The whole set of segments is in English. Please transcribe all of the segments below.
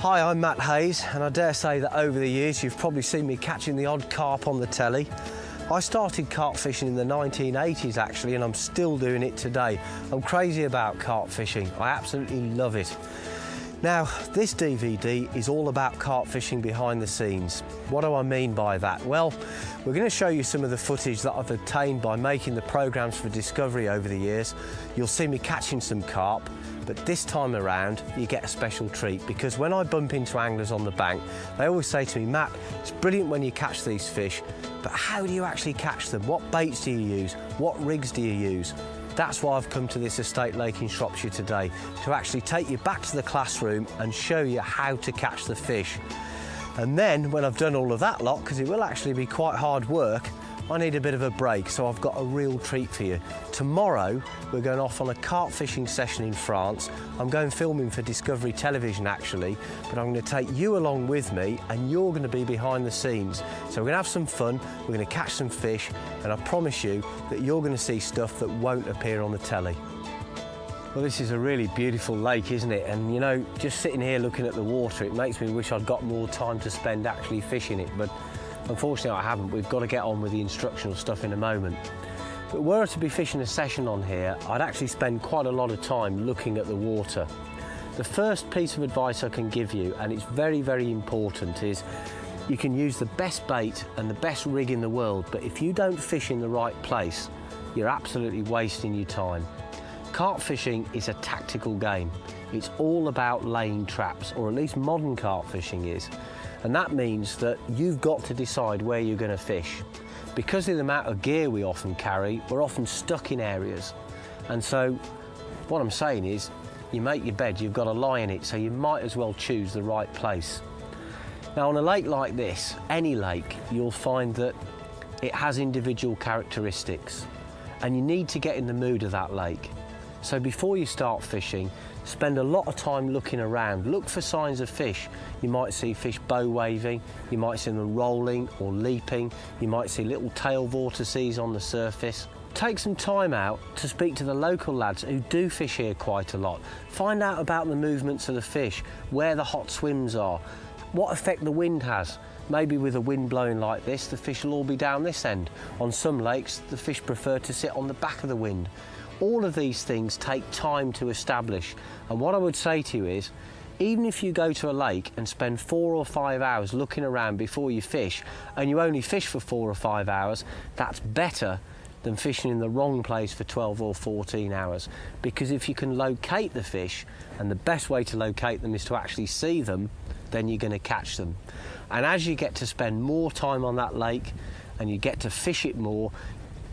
Hi, I'm Matt Hayes, and I dare say that over the years you've probably seen me catching the odd carp on the telly. I started carp fishing in the 1980s actually, and I'm still doing it today. I'm crazy about carp fishing. I absolutely love it. Now, this DVD is all about carp fishing behind the scenes. What do I mean by that? Well, we're going to show you some of the footage that I've obtained by making the programmes for Discovery over the years. You'll see me catching some carp, but this time around you get a special treat, because when I bump into anglers on the bank, they always say to me, Matt, it's brilliant when you catch these fish, but how do you actually catch them? What baits do you use? What rigs do you use? That's why I've come to this estate lake in Shropshire today, to actually take you back to the classroom and show you how to catch the fish. And then when I've done all of that lot, because it will actually be quite hard work, I need a bit of a break, so I've got a real treat for you. Tomorrow we're going off on a carp fishing session in France. I'm going filming for Discovery Television actually, but I'm going to take you along with me and you're going to be behind the scenes. So we're going to have some fun, we're going to catch some fish, and I promise you that you're going to see stuff that won't appear on the telly. Well, this is a really beautiful lake, isn't it? And you know, just sitting here looking at the water, it makes me wish I'd got more time to spend actually fishing it, but unfortunately I haven't. We've got to get on with the instructional stuff in a moment. But were I to be fishing a session on here, I'd actually spend quite a lot of time looking at the water. The first piece of advice I can give you, and it's very, very important, is you can use the best bait and the best rig in the world, but if you don't fish in the right place, you're absolutely wasting your time. Carp fishing is a tactical game. It's all about laying traps, or at least modern carp fishing is. And that means that you've got to decide where you're going to fish. Because of the amount of gear we often carry, we're often stuck in areas. And so what I'm saying is, you make your bed, you've got to lie in it, so you might as well choose the right place. Now on a lake like this, any lake, you'll find that it has individual characteristics, and you need to get in the mood of that lake. So before you start fishing, spend a lot of time looking around. Look for signs of fish. You might see fish bow waving, you might see them rolling or leaping, you might see little tail vortices on the surface. Take some time out to speak to the local lads who do fish here quite a lot. Find out about the movements of the fish, where the hot swims are, what effect the wind has. Maybe with a wind blowing like this, the fish will all be down this end. On some lakes, the fish prefer to sit on the back of the wind. All of these things take time to establish, and what I would say to you is, even if you go to a lake and spend 4 or 5 hours looking around before you fish, and you only fish for 4 or 5 hours, that's better than fishing in the wrong place for 12 or 14 hours. Because if you can locate the fish, and the best way to locate them is to actually see them, then you're going to catch them. And as you get to spend more time on that lake, and you get to fish it more,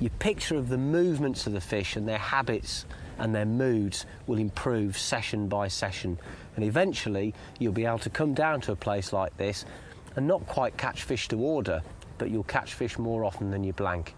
your picture of the movements of the fish and their habits and their moods will improve session by session. And eventually you'll be able to come down to a place like this and not quite catch fish to order, but you'll catch fish more often than you blank.